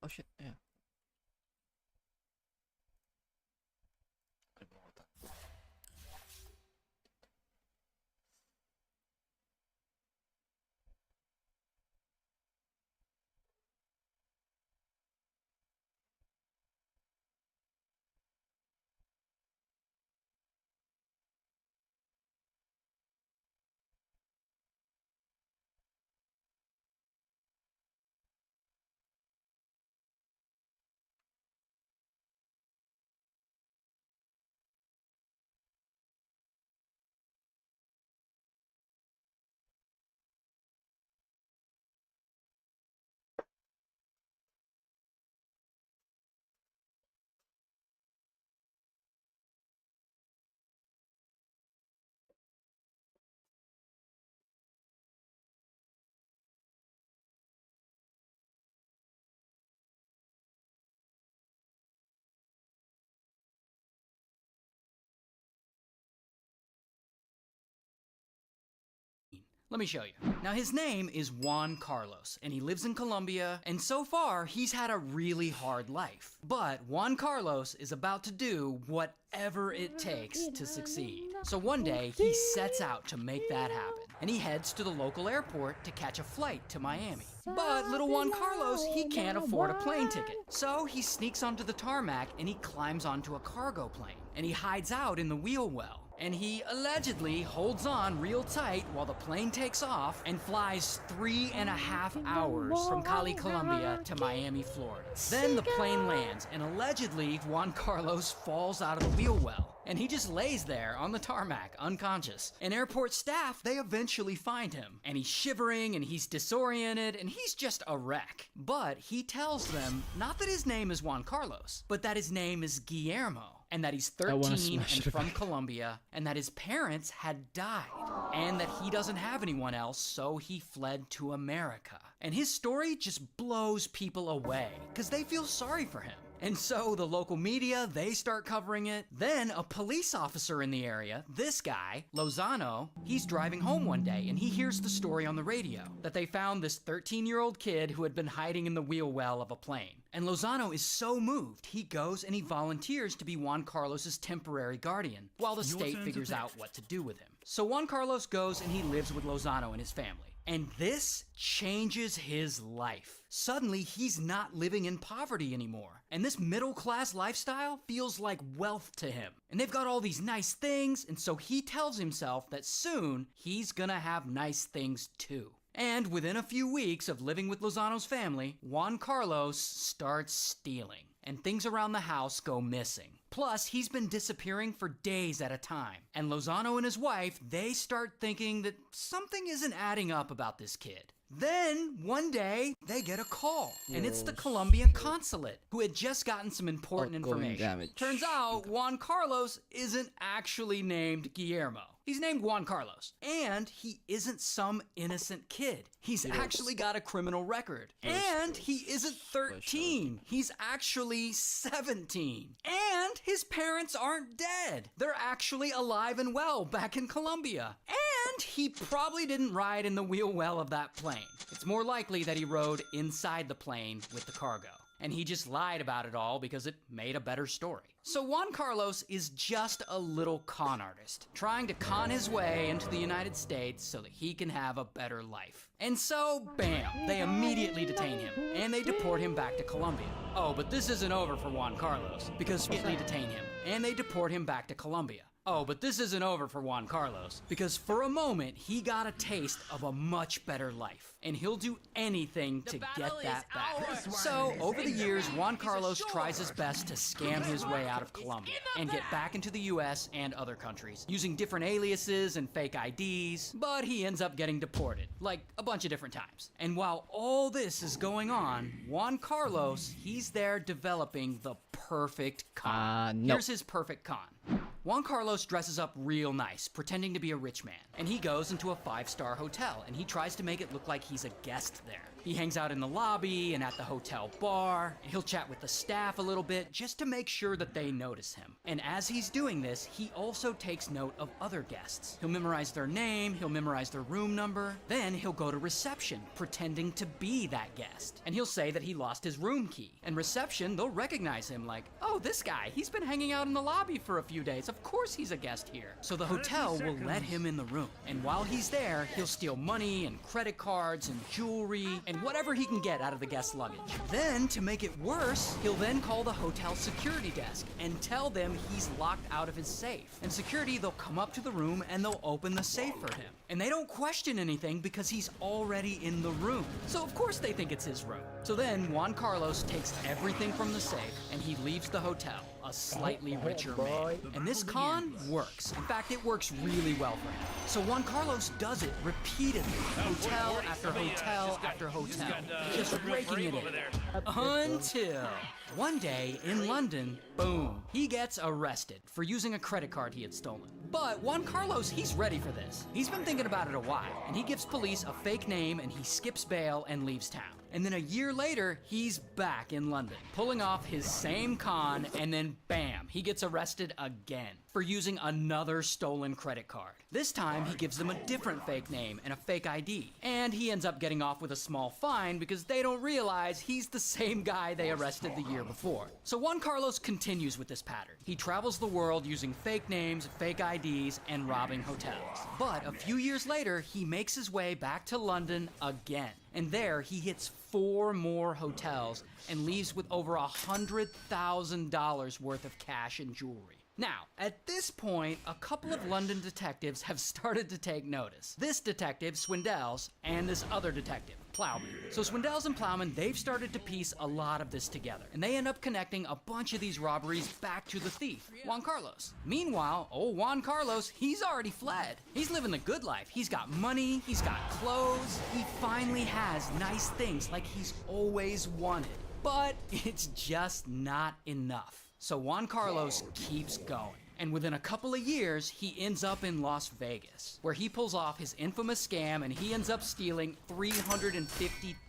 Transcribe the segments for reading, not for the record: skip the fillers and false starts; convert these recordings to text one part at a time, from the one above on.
Oh shit, yeah. Let me show you. Now his name is Juan Carlos, and he lives in Colombia, and so far he's had a really hard life. But Juan Carlos is about to do whatever it takes to succeed. So one day he sets out to make that happen, and he heads to the local airport to catch a flight to Miami. But little Juan Carlos, he can't afford a plane ticket. So he sneaks onto the tarmac and he climbs onto a cargo plane, and he hides out in the wheel well. And he allegedly holds on real tight while the plane takes off and flies 3.5 hours from Cali, Colombia to Miami, Florida. Then the plane lands, and allegedly Juan Carlos falls out of the wheel well. And he just lays there on the tarmac, unconscious. And airport staff, they eventually find him. And he's shivering, and he's disoriented, and he's just a wreck. But he tells them, not that his name is Juan Carlos, but that his name is Guillermo. And that he's 13 and from Colombia, and that his parents had died, and that he doesn't have anyone else, so he fled to America. And his story just blows people away, because they feel sorry for him. And so the local media, they start covering it. Then a police officer in the area, this guy, Lozano, he's driving home one day and he hears the story on the radio that they found this 13-year-old kid who had been hiding in the wheel well of a plane. And Lozano is so moved, he goes and he volunteers to be Juan Carlos's temporary guardian while the state figures out what to do with him. So Juan Carlos goes and he lives with Lozano and his family. And this changes his life. Suddenly, he's not living in poverty anymore. And this middle-class lifestyle feels like wealth to him. And they've got all these nice things, and so he tells himself that soon he's gonna have nice things too. And within a few weeks of living with Lozano's family, Juan Carlos starts stealing. And things around the house go missing. Plus, he's been disappearing for days at a time. And Lozano and his wife, they start thinking that something isn't adding up about this kid. Then, one day, they get a call. And it's the Colombian consulate, who had just gotten some important information. Turns out, Juan Carlos isn't actually named Guillermo. He's named Juan Carlos. And he isn't some innocent kid. He's actually got a criminal record. And he isn't 13. He's actually 17. And his parents aren't dead. They're actually alive and well back in Colombia. And he probably didn't ride in the wheel well of that plane. It's more likely that he rode inside the plane with the cargo. And he just lied about it all because it made a better story. So Juan Carlos is just a little con artist, trying to con his way into the United States so that he can have a better life. And so, bam, they immediately detain him, and they deport him back to Colombia. Oh, but this isn't over for Juan Carlos, because they detain him, and they deport him back to Colombia. Oh, but this isn't over for Juan Carlos, because for a moment, he got a taste of a much better life, and he'll do anything to get that back. So, over the years, Juan Carlos tries his best to scam his way out of Colombia, and get back into the US and other countries, using different aliases and fake IDs, but he ends up getting deported, like a bunch of different times. And while all this is going on, Juan Carlos, he's there developing the perfect con. Here's his perfect con. Juan Carlos dresses up real nice, pretending to be a rich man. And he goes into a 5-star hotel, and he tries to make it look like he's a guest there. He hangs out in the lobby and at the hotel bar. He'll chat with the staff a little bit just to make sure that they notice him. And as he's doing this, he also takes note of other guests. He'll memorize their name, he'll memorize their room number, then he'll go to reception, pretending to be that guest. And he'll say that he lost his room key. And reception, they'll recognize him like, oh, this guy, he's been hanging out in the lobby for a few days. Of course he's a guest here. So the hotel will let him in the room. And while he's there, he'll steal money and credit cards and jewelry and whatever he can get out of the guest's luggage. Then, to make it worse, he'll then call the hotel security desk and tell them he's locked out of his safe. And security, they'll come up to the room and they'll open the safe for him. And they don't question anything because he's already in the room. So of course they think it's his room. So then Juan Carlos takes everything from the safe and he leaves the hotel, a slightly richer man. And this con works. In fact, it works really well for him. So Juan Carlos does it repeatedly, hotel after hotel after hotel, just raking it in. Until one day in London, boom, he gets arrested for using a credit card he had stolen. But Juan Carlos, he's ready for this. He's been thinking about it a while, and he gives police a fake name and he skips bail and leaves town. And then a year later, he's back in London, pulling off his same con, and then bam, he gets arrested again for using another stolen credit card. This time, he gives them a different fake name and a fake ID. And he ends up getting off with a small fine because they don't realize he's the same guy they arrested the year before. So Juan Carlos continues with this pattern. He travels the world using fake names, fake IDs, and robbing hotels. But a few years later, he makes his way back to London again. And there, he hits 4 more hotels and leaves with over $100,000 worth of cash and jewelry. Now, at this point, a couple of London detectives have started to take notice. This detective, Swindells, and this other detective, Plowman. So Swindells and Plowman, they've started to piece a lot of this together, and they end up connecting a bunch of these robberies back to the thief, Juan Carlos. Meanwhile, old Juan Carlos, he's already fled. He's living the good life. He's got money, he's got clothes, he finally has nice things like he's always wanted. But it's just not enough. So Juan Carlos keeps going. And within a couple of years, he ends up in Las Vegas, where he pulls off his infamous scam and he ends up stealing $350,000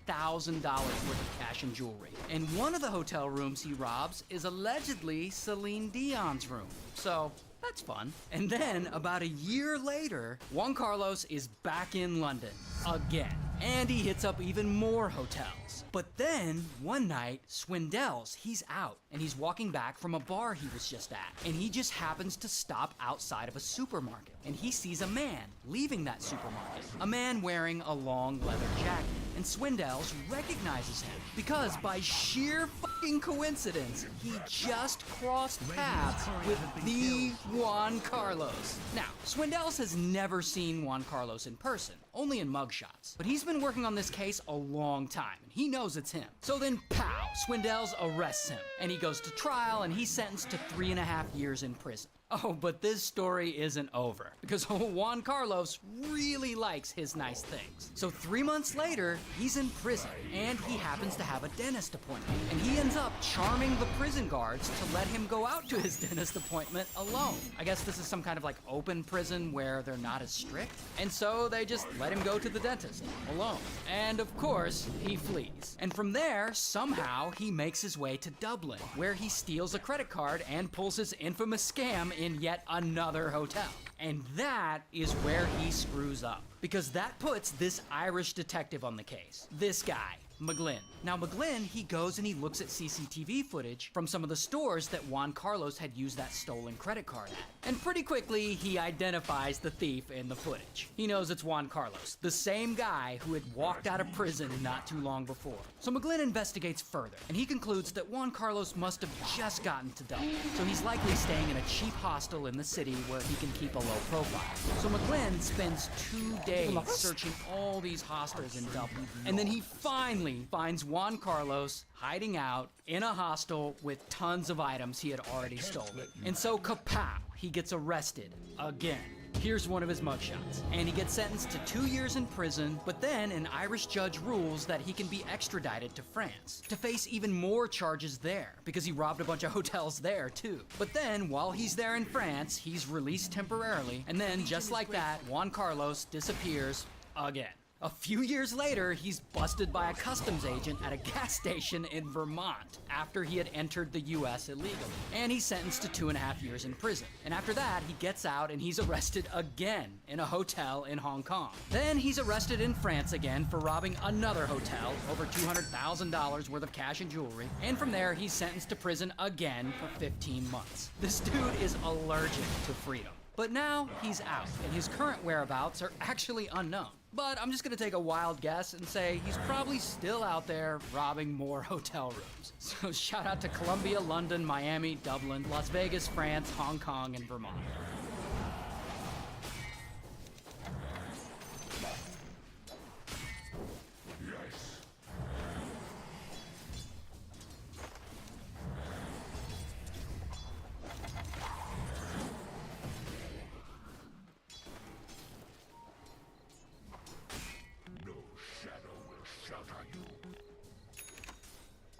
worth of cash and jewelry. And one of the hotel rooms he robs is allegedly Celine Dion's room. So that's fun. And then, about a year later, Juan Carlos is back in London again. And he hits up even more hotels. But then, one night, Swindells, he's out, and he's walking back from a bar he was just at. And he just happens to stop outside of a supermarket. And he sees a man leaving that supermarket. A man wearing a long leather jacket. And Swindells recognizes him because by sheer fucking coincidence, he just crossed paths with the Juan Carlos. Now, Swindells has never seen Juan Carlos in person, only in mugshots. But he's been working on this case a long time, and he knows it's him. So then, pow, Swindells arrests him, and he goes to trial, and he's sentenced to 3.5 years in prison. Oh, but this story isn't over, because Juan Carlos really likes his nice things. So 3 months later, he's in prison, and he happens to have a dentist appointment. And he ends up charming the prison guards to let him go out to his dentist appointment alone. I guess this is some kind of like open prison where they're not as strict. And so they just let him go to the dentist alone. And of course, he flees. And from there, somehow, he makes his way to Dublin, where he steals a credit card and pulls his infamous scam in yet another hotel. And that is where he screws up, because that puts this Irish detective on the case. This guy, McGlynn. Now McGlynn, he goes and he looks at CCTV footage from some of the stores that Juan Carlos had used that stolen credit card at. And pretty quickly, he identifies the thief in the footage. He knows it's Juan Carlos, the same guy who had walked out of prison not too long before. So McGlynn investigates further, and he concludes that Juan Carlos must have just gotten to Dublin. So he's likely staying in a cheap hostel in the city where he can keep a low profile. So McGlynn spends 2 days searching all these hostels in Dublin, and then he finally finds Juan Carlos hiding out in a hostel with tons of items he had already stolen. And so kapow, he gets arrested again. Here's one of his mugshots. And he gets sentenced to 2 years in prison, but then an Irish judge rules that he can be extradited to France to face even more charges there, because he robbed a bunch of hotels there too. But then, while he's there in France, he's released temporarily, and then just like that, Juan Carlos disappears again. A few years later, he's busted by a customs agent at a gas station in Vermont after he had entered the US illegally. And he's sentenced to 2.5 years in prison. And after that, he gets out and he's arrested again in a hotel in Hong Kong. Then he's arrested in France again for robbing another hotel, over $200,000 worth of cash and jewelry. And from there, he's sentenced to prison again for 15 months. This dude is allergic to freedom. But now he's out, and his current whereabouts are actually unknown. But I'm just gonna take a wild guess and say he's probably still out there robbing more hotel rooms. So shout out to Colombia, London, Miami, Dublin, Las Vegas, France, Hong Kong, and Vermont.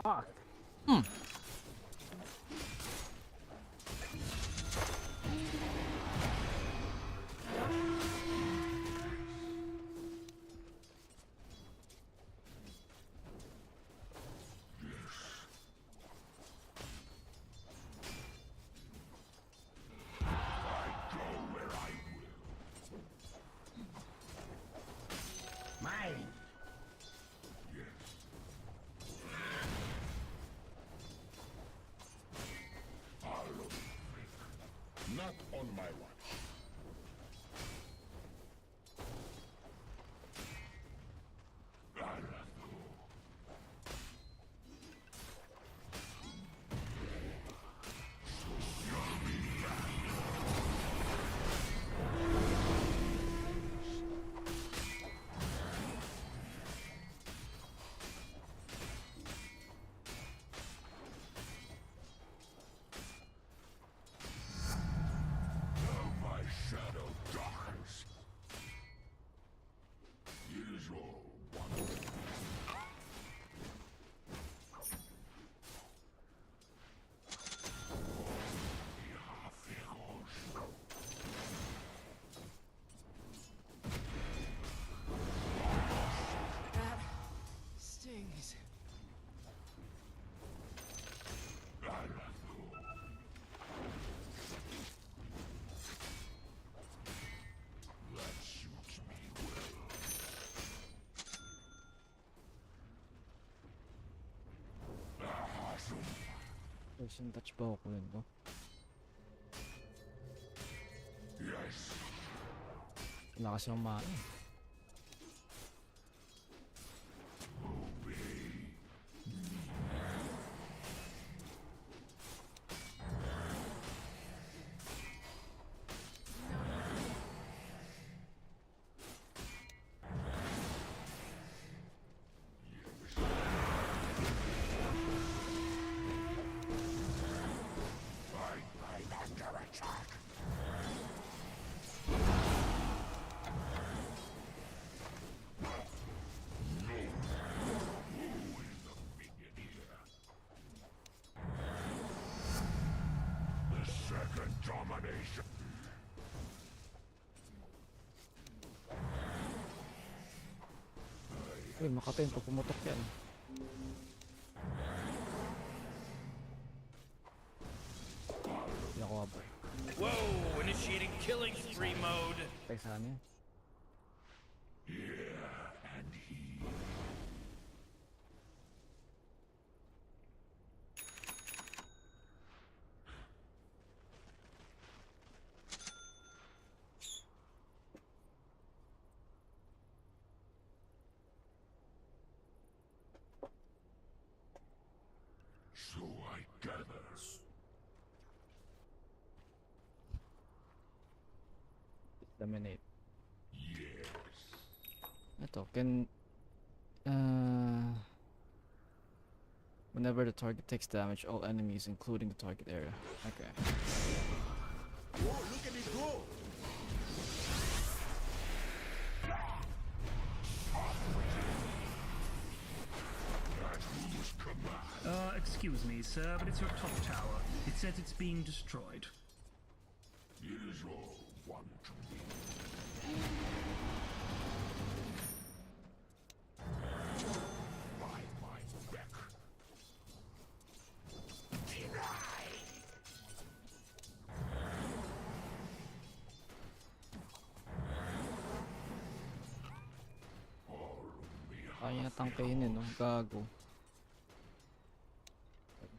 Fuck. Not on my watch. Person touch ba ako yun ko? Yes. Wala kasi akong mana. Uy, makatin pag pumutok yan. Hindi ako abo. Whoa, initiating killing spree mode. Tay saan yan? So I gather. Dominate. Yes. Ito, can... whenever the target takes damage, all enemies, including the target area. Okay. Whoa, look at it go! Excuse me, sir, but it's your top tower. It says it's being destroyed. It is all one to me. Kaya na tangkayin no? Gago.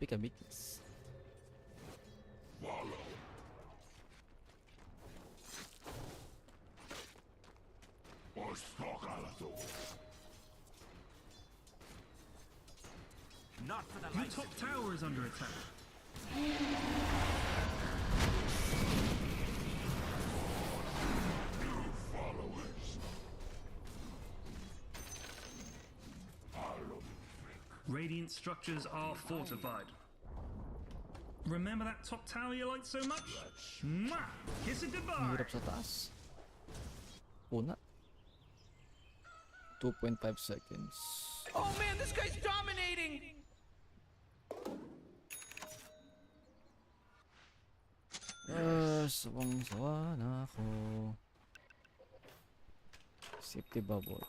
Big a mix. Follow. Ostokalato. Not for the Your likes top of tower is under attack. Followers. Radiant structures are fortified. Remember that top tower you liked so much? Mwah! Kiss it Ang goodbye! hirap sa taas. Una. 2.5 seconds. Oh man, this guy's dominating! Sawang-sawa na ako. Safety bubble.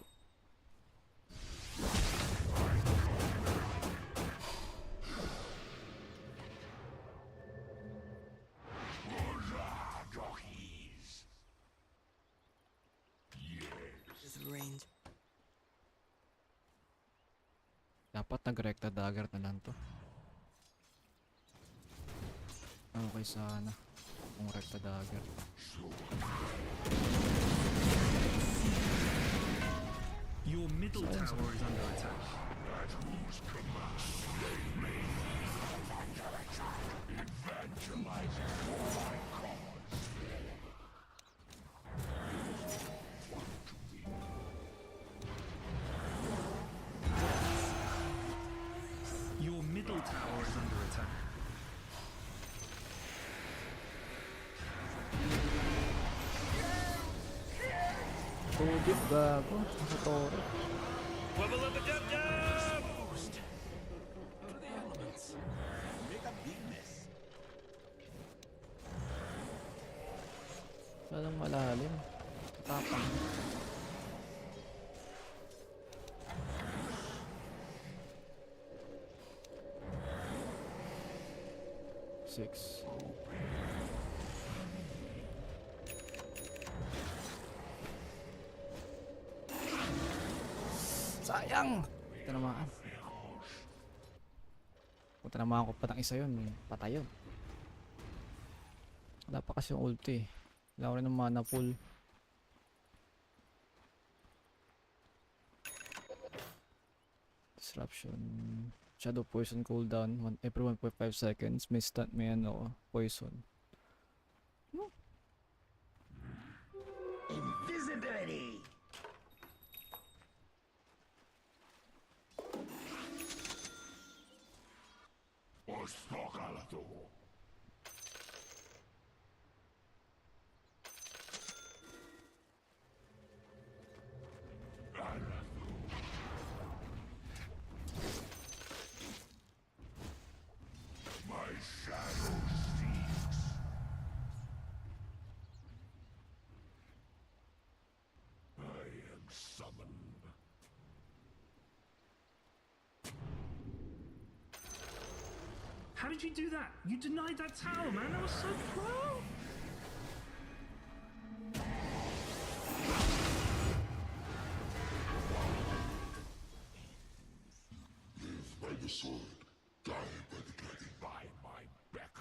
Doggies. There's range. Dapat nag-recta dagger na lang to. Okay sana. Kung recta dagger. Your middle tower is under attack. Your middle tower is under attack. Tubig gago. Nasa tore. Wubble up a dub dub! To the elements. Make a big mess. Walang malalim. Tapang. Six. Sayang! Tinamaan. Kung tinamaan ko pa ng isa yun, patay yun. Wala pa kasi yung ulti. Wala ko rin ng mana pool. Disruption. Shadow poison cooldown. Every 1.5 seconds. May stun, may ano, poison. Invisibility. Ostokalato. My shadow seeks. I am summoned. How did you do that? You denied that tower, man. That was so pro. Live by the sword, die by the dragon. By my beck.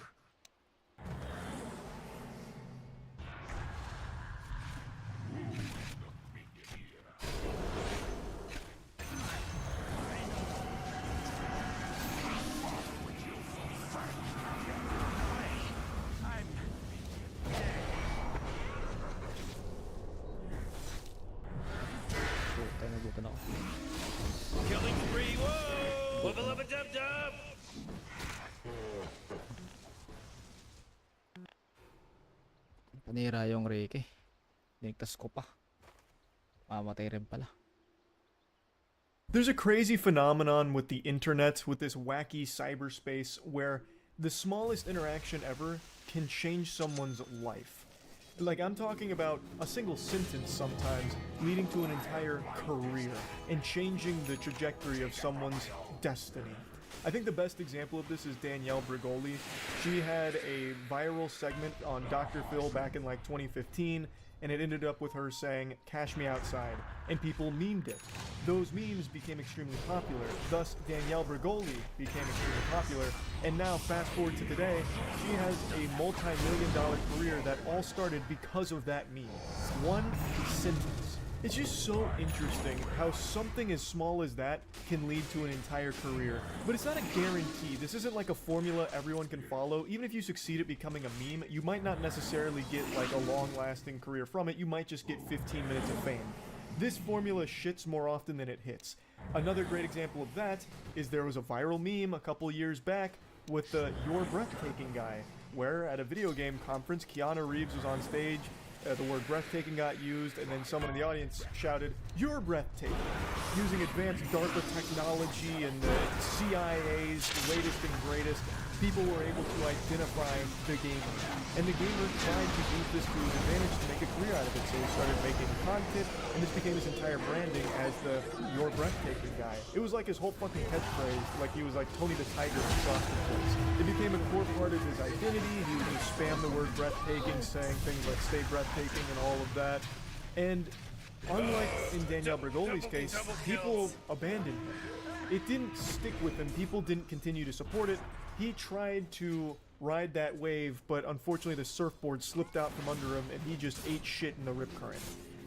Puta, nagutan ako. Killing spree, whoa! Wubble up a dub dub! Panira yung Reiki. Linigtas ko pa. Mamatay rin pala. There's a crazy phenomenon with the internet, with this wacky cyberspace, where the smallest interaction ever can change someone's life. Like, I'm talking about a single sentence sometimes leading to an entire career and changing the trajectory of someone's destiny. I think the best example of this is Danielle Brigoli. She had a viral segment on Dr. Phil back in like 2015, and it ended up with her saying, "Cash me outside," and people memed it. Those memes became extremely popular, thus Danielle Bregoli became extremely popular, and now fast forward to today, she has a multi-million-dollar career that all started because of that meme. One sentence. It's just so interesting how something as small as that can lead to an entire career. But it's not a guarantee. This isn't like a formula everyone can follow. Even if you succeed at becoming a meme, you might not necessarily get like a long-lasting career from it. You might just get 15 minutes of fame. This formula shits more often than it hits. Another great example of that is there was a viral meme a couple years back with the "You're Breathtaking" guy, where at a video game conference, Keanu Reeves was on stage, the word breathtaking got used, and then someone in the audience shouted, "You're breathtaking," using advanced DARPA technology and the CIA's latest and greatest. People were able to identify the gamer, and the gamer tried to use this to his advantage to make a career out of it. So he started making content, and this became his entire branding as the "You're Breathtaking" guy. It was like his whole fucking catchphrase, like he was like Tony the Tiger from Frosted Flakes. It became a core part of his identity. He would just spam the word breathtaking, saying things like "stay breathtaking" and all of that. And unlike in Danielle Bregoli's case, people abandoned him. It didn't stick with him. People didn't continue to support it. He tried to ride that wave, but unfortunately the surfboard slipped out from under him and he just ate shit in the rip current.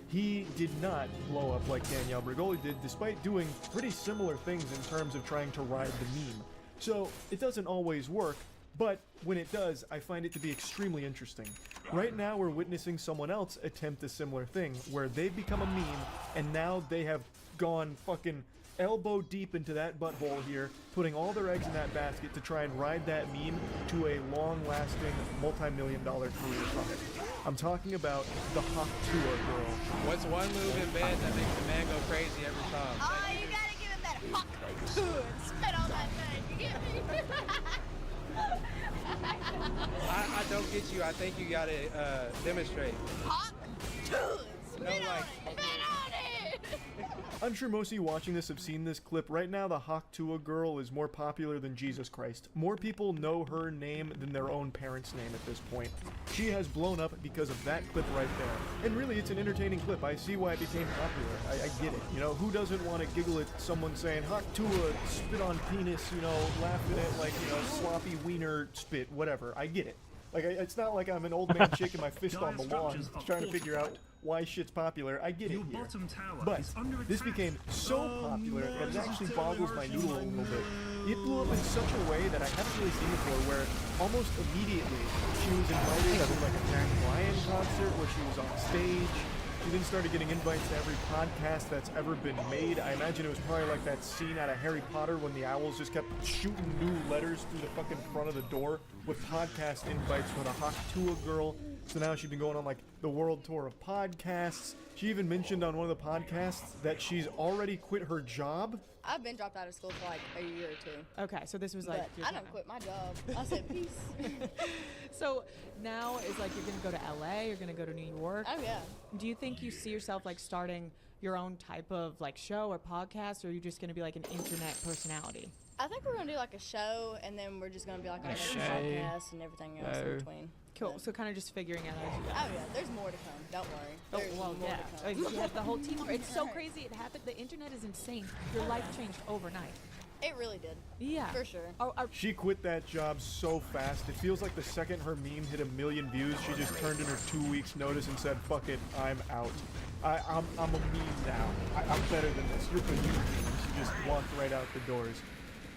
He did not blow up like Danielle Bregoli did, despite doing pretty similar things in terms of trying to ride the meme. So it doesn't always work, but when it does, I find it to be extremely interesting. Right now we're witnessing someone else attempt a similar thing, where they've become a meme, and now they have gone fucking elbow deep into that butthole here, putting all their eggs in that basket to try and ride that meme to a long-lasting, multi-million-dollar career from it. I'm talking about the Hawk Tua girl. What's one move in bed that makes a man go crazy every time? Oh, you gotta give him that hawk to and spit on that thing. You get me? I don't get you. I think you gotta demonstrate. Hawk to and spit No, on like- it. Spit on it. I'm sure most of you watching this have seen this clip. Right now, the Hawk Tua girl is more popular than Jesus Christ. More people know her name than their own parents' name at this point. She has blown up because of that clip right there. And really, it's an entertaining clip. I see why it became popular. I get it. You know, who doesn't want to giggle at someone saying, "Hawk Tua, spit on penis," you know, laughing at, like, you know, sloppy wiener spit, whatever. I get it. Like, it's not like I'm an old man shaking my fist on the lawn trying to figure out why shit's popular. I get it Your here. bottom tower But is under this attack. became so popular that it actually boggles my noodle a little bit. It blew up in such a way that I haven't really seen before, where almost immediately she was invited to like a Jack Bryan concert where she was on stage. She then started getting invites to every podcast that's ever been made. I imagine it was probably like that scene out of Harry Potter when the owls just kept shooting new letters through the fucking front of the door with podcast invites for the Hawk Tua girl. So now she's been going on like the world tour of podcasts. She even mentioned on one of the podcasts that she's already quit her job. I've been dropped out of school for like a year or two. Okay, so this was like But your I time. don't quit my job. I said peace. So now is like you're gonna go to LA, you're gonna go to New York. Oh yeah. Do you think you see yourself like starting your own type of like show or podcast, or are you just gonna be like an internet personality? I think we're gonna do like a show, and then we're just gonna be like on A a show. podcast and everything else in Oh. between. Cool. Yeah. So kind of just figuring out as you go. Oh yeah, there's more to come. Don't worry. There's more yeah. to come. You have the whole team. It's so crazy. It happened. The internet is insane. Your life changed overnight. It really did. Yeah. For sure. She quit that job so fast. It feels like the second her meme hit 1 million views, she just turned in her 2 weeks notice and said, "Fuck it, I'm out. I'm a meme now. I'm better than this. You're the new meme." She just walked right out the doors.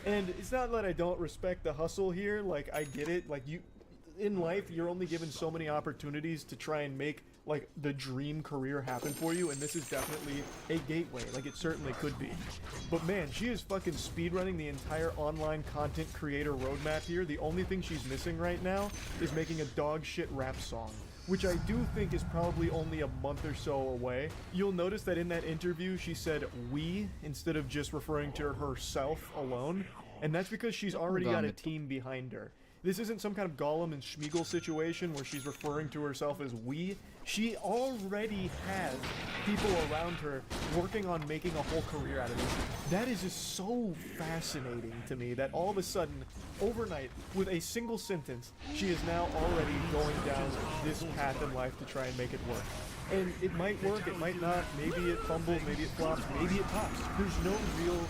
And it's not that I don't respect the hustle here. Like, I get it. Like, you, in life, you're only given so many opportunities to try and make like the dream career happen for you, and this is definitely a gateway. Like, it certainly could be. But man, she is fucking speedrunning the entire online content creator roadmap here. The only thing she's missing right now is making a dog shit rap song, which I do think is probably only a month or so away. You'll notice that in that interview she said "we" instead of just referring to herself alone, and that's because she's already got a team behind her. This isn't some kind of Gollum and Schmeagol situation where she's referring to herself as "we." She already has people around her working on making a whole career out of this. That is just so fascinating to me that all of a sudden, overnight, with a single sentence, she is now already going down this path in life to try and make it work. And it might work, it might not. Maybe it fumbles, maybe it flops, maybe it pops. There's no real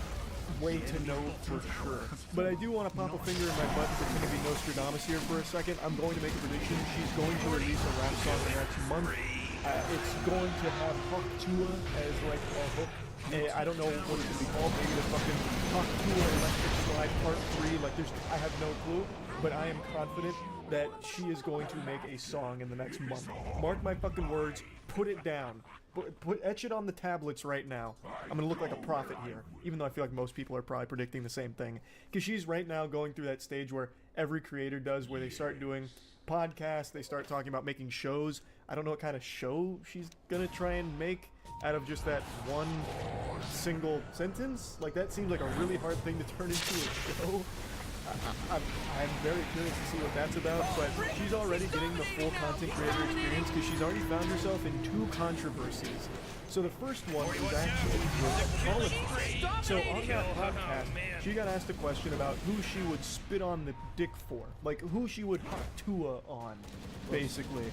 way to know for sure. But I do want to pop a finger in my butt and pretend to be Nostradamus here for a second. I'm going to make a prediction. She's going to release a rap song next month. It's going to have Hawk Tua as like a hook. I don't know what it could be called. Maybe the fucking Hawk Tua Electric Slide Part 3. Like I have no clue. But I am confident that she is going to make a song in the next month. Mark my fucking words. Put it down. Etch it on the tablets right now. I'm gonna look like a prophet here, even though I feel like most people are probably predicting the same thing. Because she's right now going through that stage where every creator does, where they start doing podcasts, they start talking about making shows. I don't know what kind of show she's gonna try and make out of just that one single sentence. Like, that seems like a really hard thing to turn into a show. I'm very curious to see what that's about, but she's already getting the full content creator experience because she's already found herself in 2 controversies. So the first one is actually with politics. So on that podcast, she got asked a question about who she would spit on the dick for, like who she would hot Tua on, basically.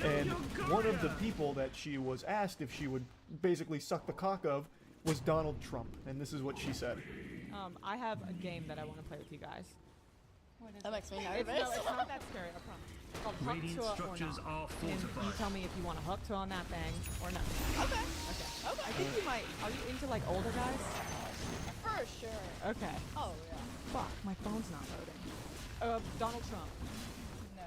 And one of the people that she was asked if she would basically suck the cock of was Donald Trump, and this is what she said. I have a game that I want to play with you guys. That makes me No, nervous. it's not that scary, I promise. It's called Hook Radiant to or structures not. are And you fortified. tell me if you want to hook to on that thing or not. Okay. Okay. Okay. I think you might. Are you into like older guys? For sure. Okay. Oh yeah. Fuck, my phone's not loading. Donald Trump. No.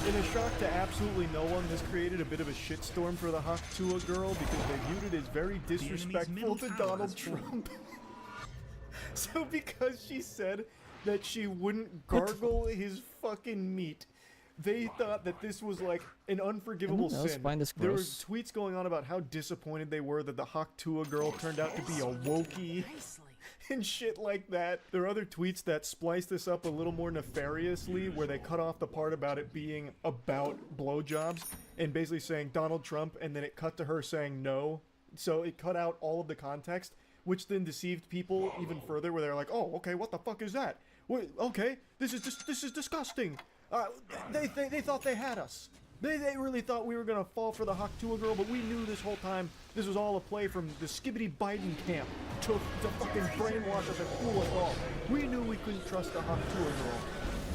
In a shock to absolutely no one, this created a bit of a shitstorm for the Hawk Tua girl because they viewed it as very disrespectful middle to tower Donald has Trump. So because she said that she wouldn't gargle his fucking meat, they thought that this was like an unforgivable Anyone else sin. find this There were gross? tweets going on about how disappointed they were that the Hawk Tua girl turned out to be a wokey and shit like that. There are other tweets that splice this up a little more nefariously, where they cut off the part about it being about blowjobs and basically saying Donald Trump, and then it cut to her saying no. So it cut out all of the context, which then deceived people even further, where they're like, "Oh, okay, what the fuck is that? Wait, okay, this is disgusting." They thought they had us. They really thought we were gonna fall for the Hawk Tua girl, but we knew this whole time this was all a play from the skibbity Biden camp to fucking brainwash us and fool us all. We knew we couldn't trust the Hawk Tua girl,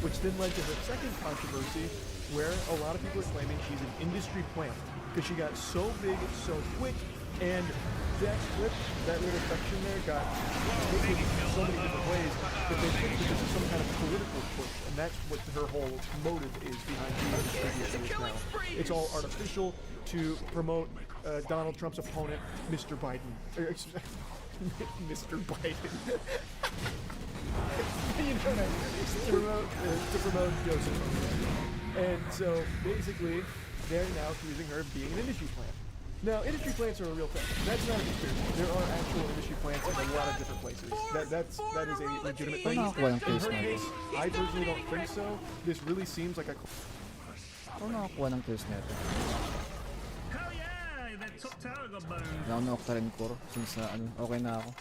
which then led to the second controversy, where a lot of people are claiming she's an industry plant because she got so big so quick, and that clip, that little section there, got taken in so many different ways that they think that this is some kind of political push, and that's what her whole motive is behind doing this video now. It's all artificial to promote Donald Trump's opponent, Mr. Biden. Mr. Biden. You know what I mean? To promote Joseph. And so basically, they're now accusing her of being an industry plant. Now, industry plants are a real thing. That's not a conspiracy. There are actual industry plants in a lot of different places. That is a legitimate thing. Walang In her case na case, I personally don't think so. This really seems like a... Ako nakakuha ng kills na ito. Hell yeah! That top tower got boned. Wala akong na-octa rin core since na okay na ako.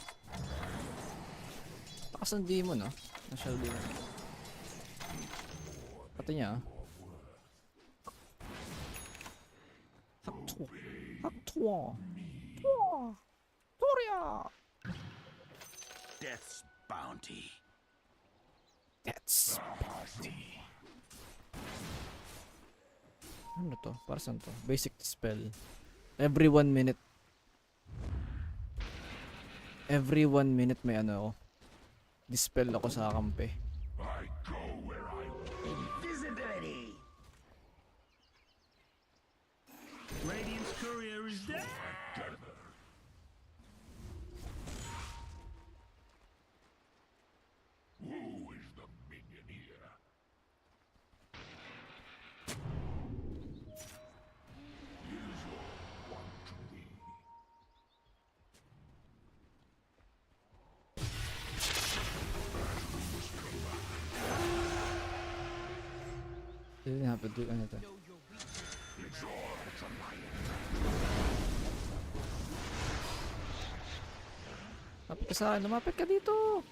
Takas ng demon Nasyal demon. Pati niya Haktua. Haktua. Toria. Death's bounty. That's party. Ano to? Para saan to? Basic spell. Every 1 minute. Every 1 minute may ako. Dispel ako sa kampe. I go where I Invisibility. Radiant's courier is dead. Who is the minion here? Is your want to be? Didn't have to do anything. Lapit ka sa akin, lumapit ka dito!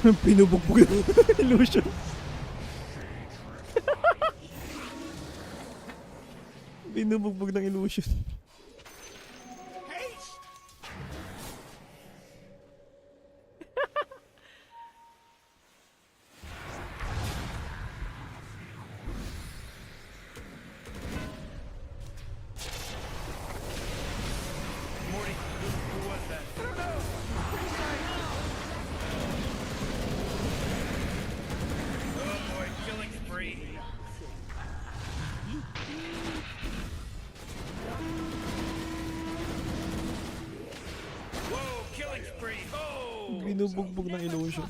Pinubugbog ng illusion. Binubugbog ng illusion. Morty, who was that? I don't know. Oh boy, killing spree. Whoa, killing spree. Oh! Binubugbog ng illusion.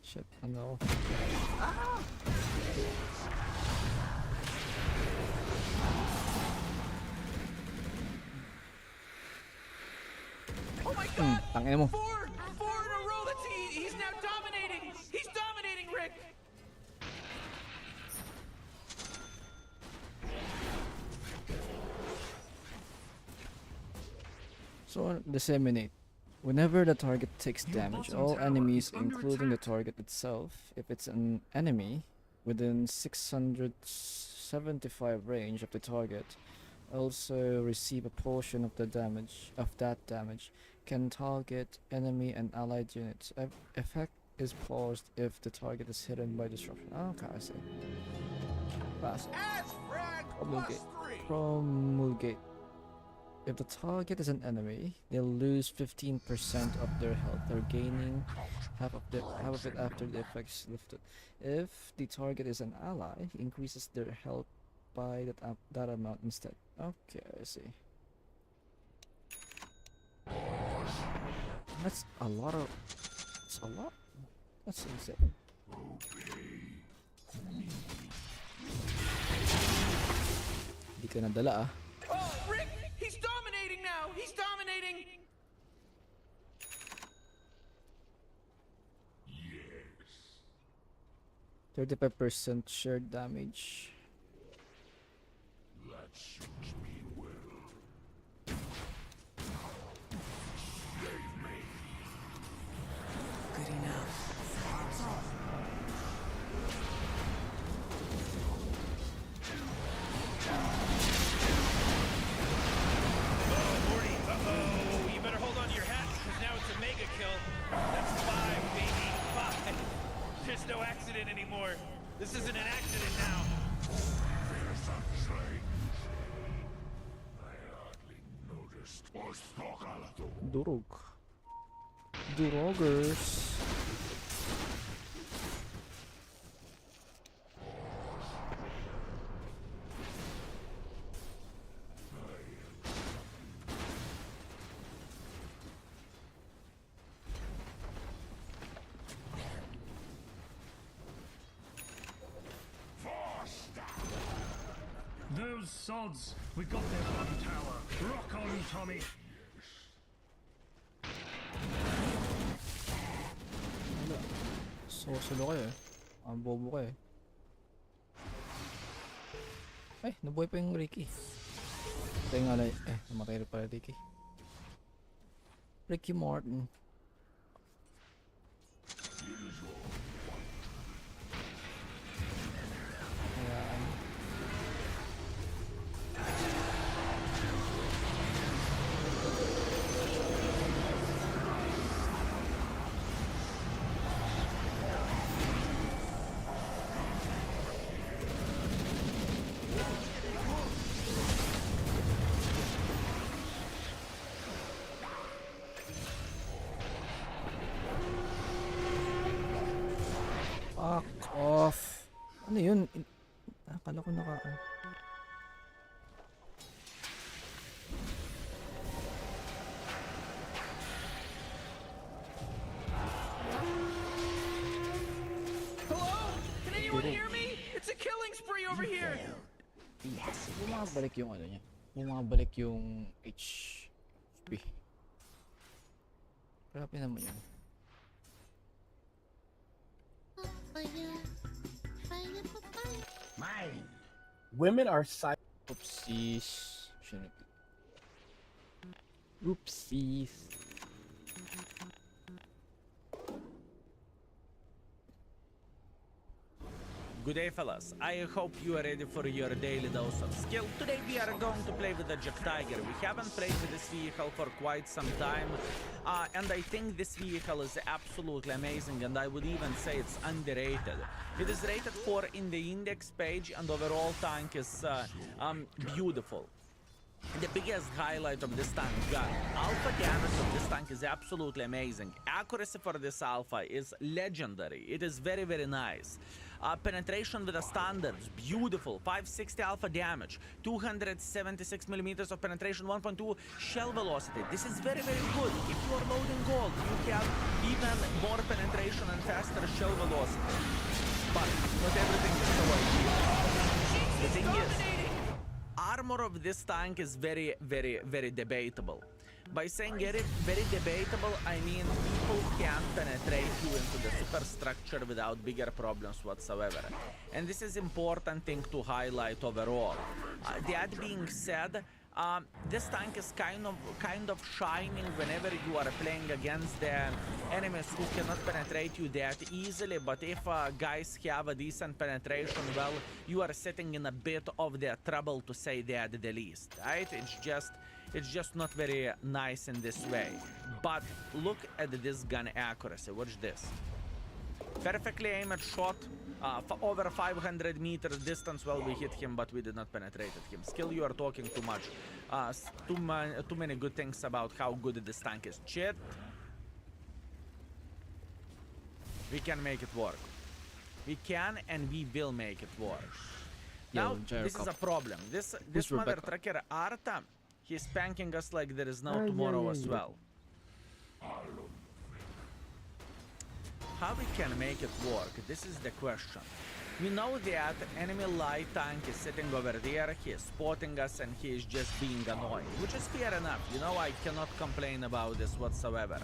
Shit, ano? Oh my god! Tangina mo. Four in a row. He's now dominating. He's dominating, Rick. So, disseminate. Whenever the target takes damage, bottom all tower enemies, is under including the attack. target itself, if it's an enemy within 675 range of the target, also receive a portion of the damage of that damage. Can target enemy and allied units. Effect is paused if the target is hidden by disruption. Okay, I see. Fast. Promulgate. If the target is an enemy, they'll lose 15% of their health. They're gaining half of it after the effects lifted. If the target is an ally, increases their health by that amount instead. Okay, I see. That's a lot of. That's a lot. That's insane. Di ka nadala ah. Oh, Rick! He's dominating now. He's dominating. 35% shared damage. That suits me well. Good enough. Morty, uh-oh. You better hold on to your hat, because now it's a mega kill. That's 5, baby. 5. There's no accident anymore. This isn't an accident now. There's a strange. I hardly noticed. Durog. Durogers. Those sods, we got their bottom tower. Rock on, Tommy. Solo kayo eh. Ang bobo kayo eh. Ay, nabuhay pa yung Ricky. Tayo nga lang, namatay na pala Ricky. Ricky Martin. Ayan. Fuck off. Ano yun? Akala ko naka... Hello? Can anyone hear me? It's a killing spree over here. Bumabalik yung ano niya. Bumabalik yung HP. Grabe naman yun. Mine. Women are Oopsies. Shouldn't be. Oopsies. Good day, fellas. I hope you are ready for your daily dose of skill. Today we are going to play with the Jack Tiger. We haven't played with this vehicle for quite some time, and I think this vehicle is absolutely amazing, and I would even say it's underrated. It is rated 4 in the index page, and overall tank is beautiful. The biggest highlight of this tank, alpha damage of this tank is absolutely amazing. Accuracy for this alpha is legendary. It is very, very nice. Penetration with the standards, beautiful. 560 alpha damage, 276 millimeters of penetration, 1.2 shell velocity. This is very, very good. If you are loading gold, you have even more penetration and faster shell velocity. But not everything is so ideal. The thing is, armor of this tank is very, very, very debatable. By saying very debatable, I mean people can't penetrate you into the superstructure without bigger problems whatsoever. And this is important thing to highlight overall. That being said, this tank is kind of shining whenever you are playing against the enemies who cannot penetrate you that easily, but if guys have a decent penetration, well, you are sitting in a bit of the trouble, to say that the least, right? It's just not very nice in this way. But look at this gun accuracy. Watch this. Perfectly aimed shot. For over 500 meters distance, well, we hit him, but we did not penetrate him. Skill, you are talking too much. Too many good things about how good this tank is. Chat. We can make it work. We can and we will make it work. Now, this is a problem. This mother trucker, Arta, he's spanking us like there is no tomorrow as well. How we can make it work? This is the question. We know that enemy light tank is sitting over there, he is spotting us and he is just being annoying, which is fair enough. You know, I cannot complain about this whatsoever.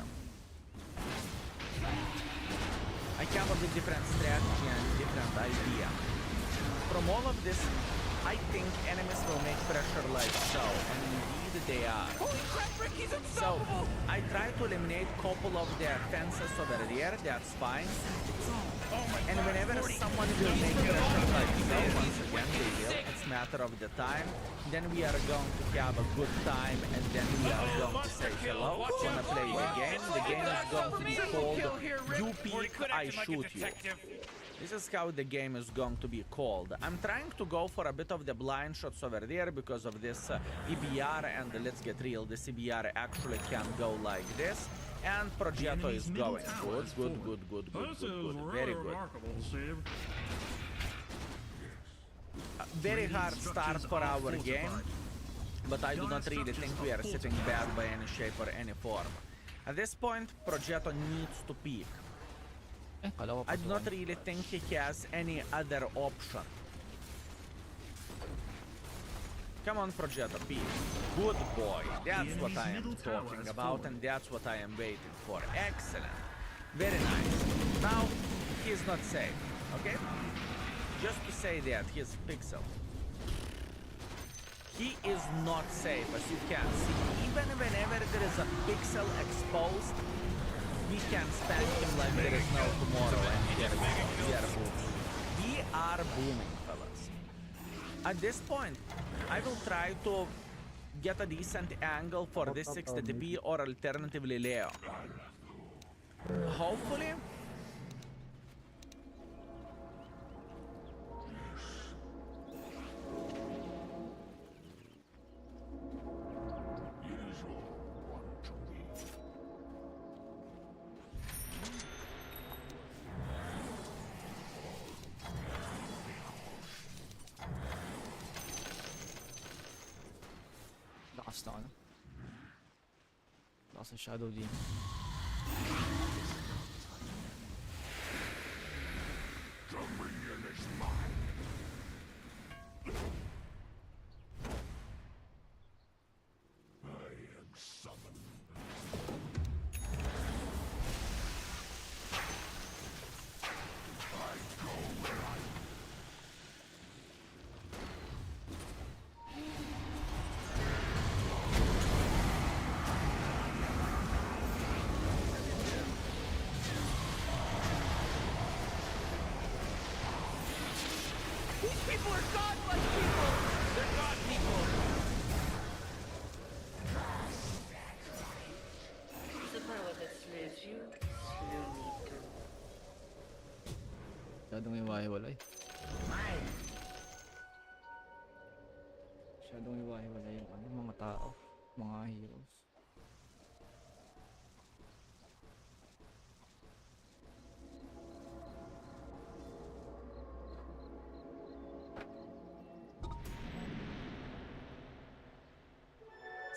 I come up with different strategy and different idea. From all of this, I think enemies will make pressure like so, and indeed they are. Holy crap, Rick, he's So, unstoppable! I try to eliminate couple of their fences over there, that's fine. And whenever someone will make pressure like so, once again they will, it's a matter of the time, then we are going to have a good time, and then we are going to say hello, wanna play the game is going to be called You Peek, I Shoot You. This is how the game is going to be called. I'm trying to go for a bit of the blind shots over there because of this EBR, and let's get real, this EBR actually can go like this, and Progetto is going. Good. Very good. Very hard start for our game, but I do not really think we are sitting bad by any shape or any form. At this point, Progetto needs to peek. I do not really think he has any other option. Come on, Progetto, peek. Good boy. That's what I am talking about, and that's what I am waiting for. Excellent. Very nice. Now, he is not safe, okay? Just to say that, he is Pixel. He is not safe, as you can see. Even whenever there is a Pixel exposed, we can spank him like there is no tomorrow, and here we go. We are booming. We are booming, fellas. At this point, I will try to get a decent angle for this 60TP or alternatively Leo. Hopefully. Lost a Shadow Demon. These people are godlike people! They're god people! The power that slays you slowly too. Masyadong iwahiwalay. Mine. Masyadong iwahiwalay yung ano, mga tao. Mga heroes.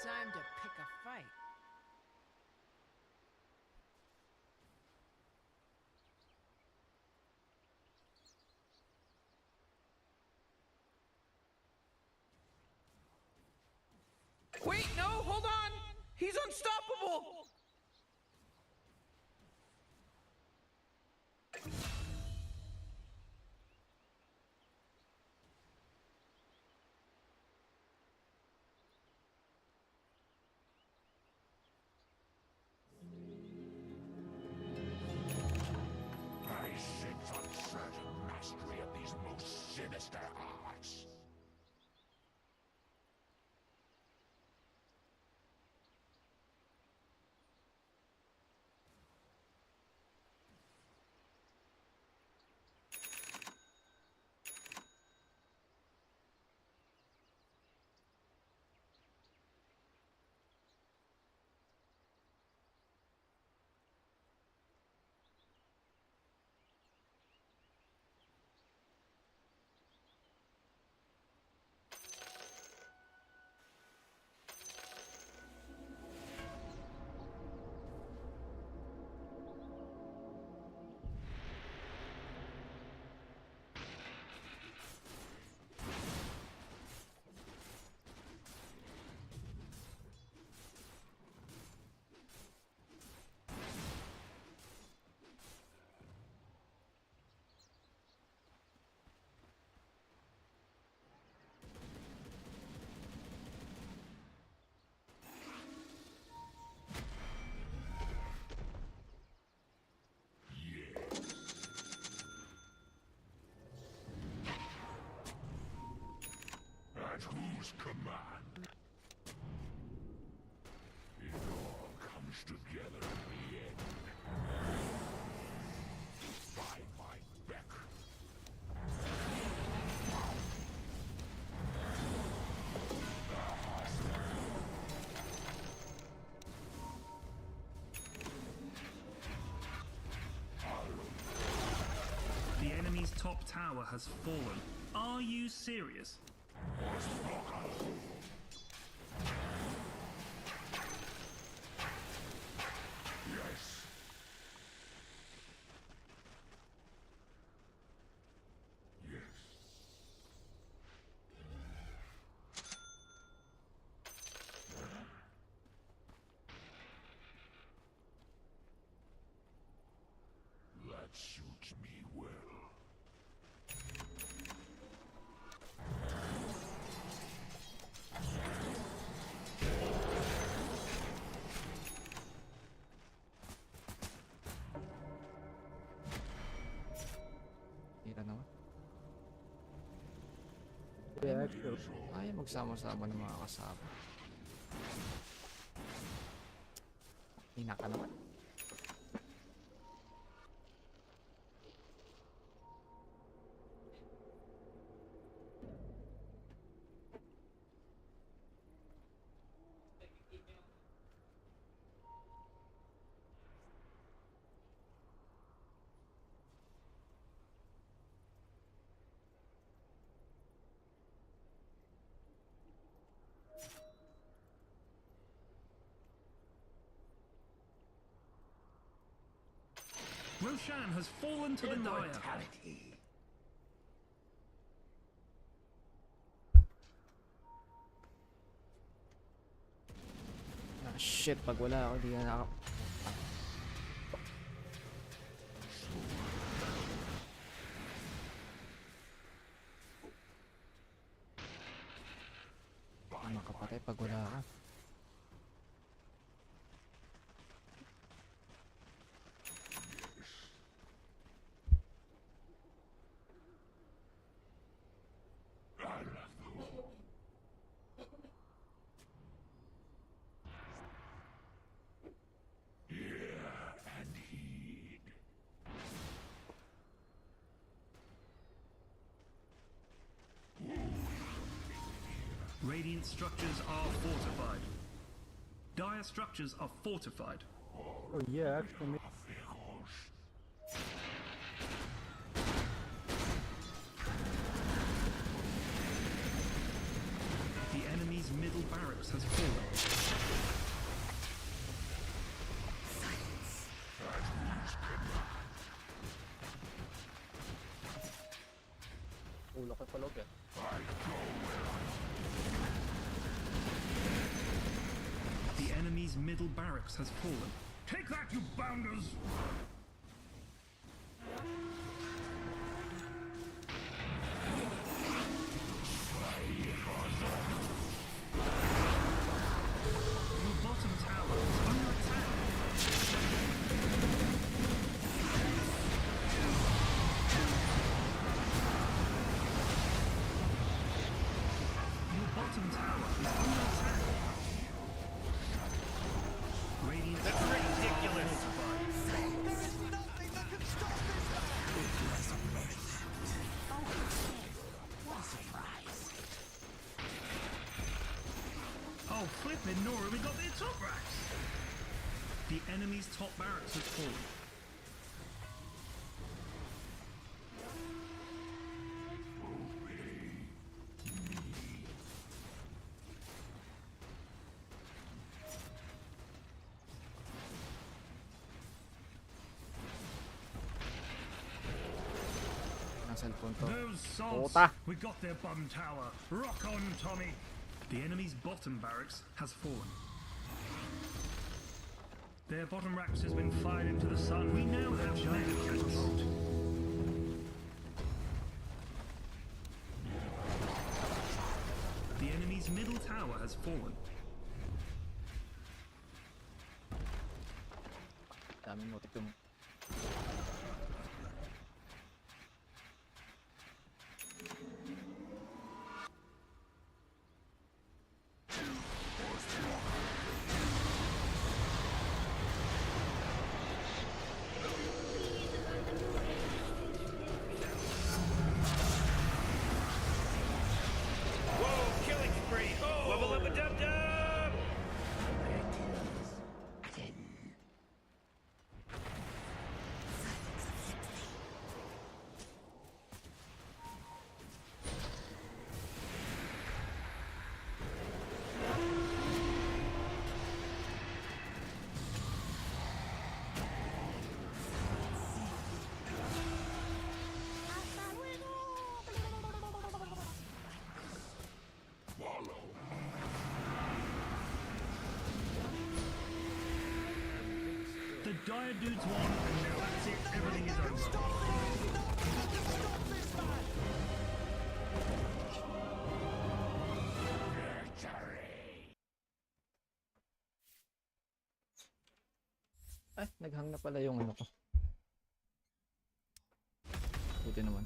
Time to pick a fight. Wait, no, hold on! He's unstoppable! I sense uncertain mastery of these most sinister arts. At whose command? It all comes together in the end. By my beck. The enemy's top tower has fallen. Are you serious? Yes. Yes. That suits me well. Kita naman. Ayaw magsama-sama ng mga kasama. Ina ka naman. Roshan has fallen to the Dire. Immortality. Ah, shit, pag wala ako, di na ako. Makapatay pag wala ako. Radiant structures are fortified. Dire structures are fortified. Oh yeah, actually. The enemy's middle barracks has fallen. Ulo ko palog eh. The enemy's middle barracks has fallen. Take that, you bounders! Your bottom tower is under attack. Your bottom tower is under attack. Radiant That's ridiculous. Oh, flippin' Nora, we got their top racks! The enemy's top barracks has fallen. Ang cellphone to. Those sods! Dota. We got their bottom tower. Rock on, Tommy! The enemy's bottom barracks has fallen. Their bottom racks has been fired into the sun. We now have mega kills. The enemy's middle tower has fallen. Daming motik yung... Whoa, killing spree. Wubba lubba dub dub. The Dire Dudes won, and now that's it. Everything is over. Ay, naghang na pala yung ano ko. Buti naman.